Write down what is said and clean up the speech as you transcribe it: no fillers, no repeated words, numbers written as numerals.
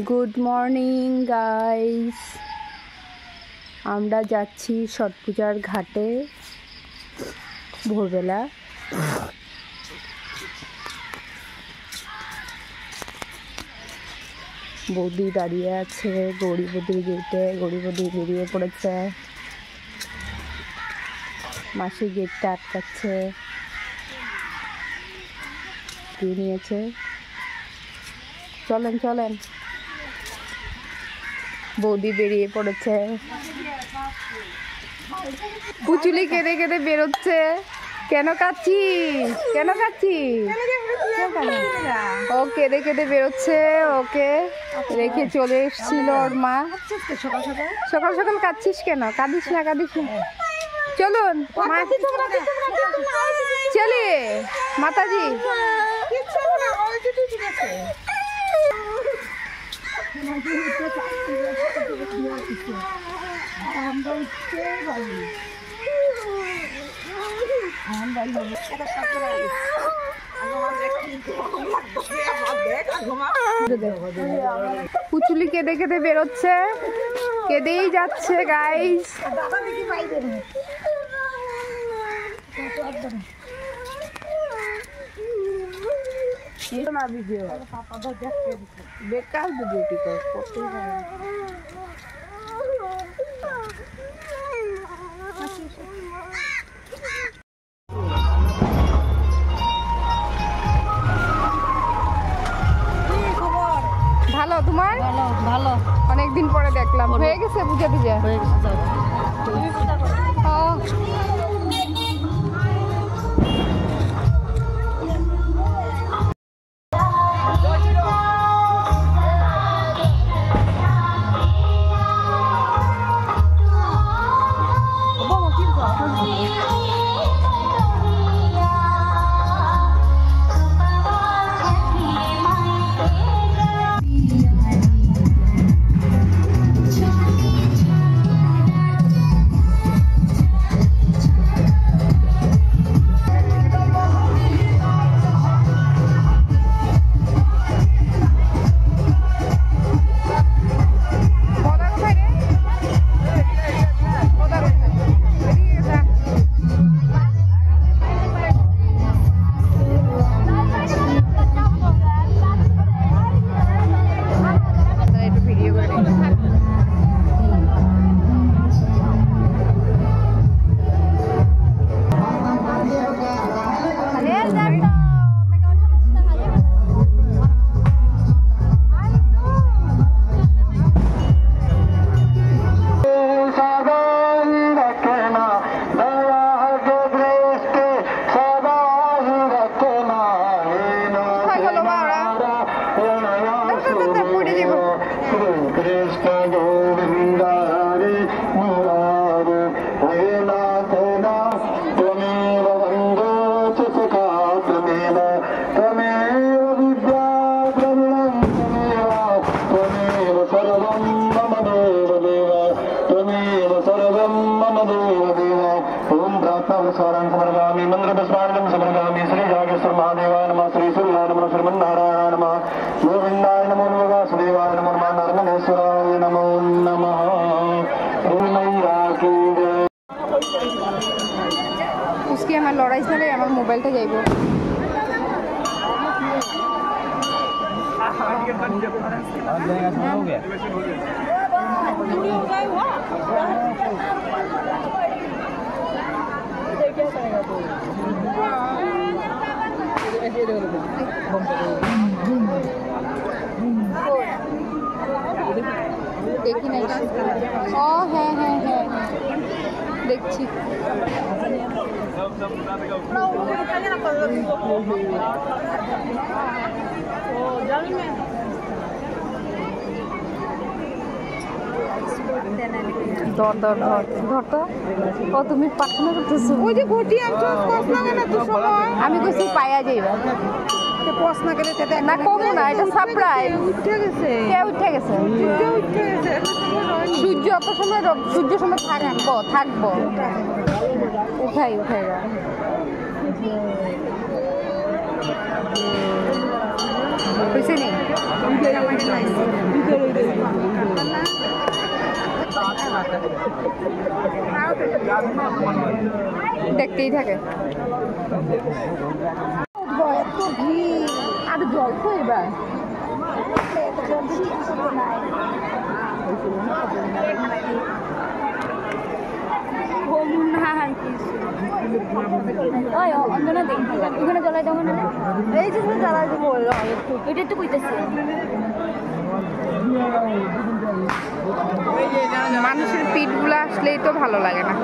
Good morning guys, আমরা যাচ্ছি ছট পূজার ঘাটে ভোরবেলা। বৌদি দাঁড়িয়ে আছে গৌরী বৌদির গেটে। গৌরী বৌদি বেরিয়ে পড়েছে, মাসি গেটটা আটকাচ্ছে, দিয়ে নিয়েছে। চলেন চলেন, বৌদি বেরিয়ে পড়েছে। পুচুলি কেঁদে কেঁদে বেরোচ্ছে। কেন কাঁদছিস? কেন কাঁদছিস? ও কেঁদে কেঁদে বেরোচ্ছে, ওকে রেখে চলে এসেছিল ওর মা। সকাল সকাল কাঁদছিস কেন? কাঁদিস না কাঁদিস না, চলুন চলে মাতাজি। পুচুলি কেঁদে কেঁদে বেরোচ্ছে, কেঁদেই যাচ্ছে গাইস। বেকার ডিউটি করতে ভালো। তোমার ভালো? অনেকদিন পরে দেখলাম। হয়ে গেছে পূজা টুজা? হয়ে গেছে। उसकी हमारे लड़ाई से हमारे मोबाइल टा जाइबो। देखी नहीं। ओ है देखी। ধর ধর ধর ধর তো। ও তুমি প্রার্থনা করতেছো? ওই যে ঘটি আমি কইছি পাইয়া যাইবা। প্রশ্ন করে না কমু না, এটা সারপ্রাইজ। উঠে গেছে, কে উঠে গেছে? সূর্য অত সময়, সূর্য সময় থাকবো উঠাই বুঝছি নি। দেখতেই থাকে। আর জল তো এবার ওখানে জ্বালাই দেবো না এই যে জ্বালাই দেবো ওইটা তো কইতেছি মানুষের পিঠগুলো আসলেই তো ভালো লাগে না।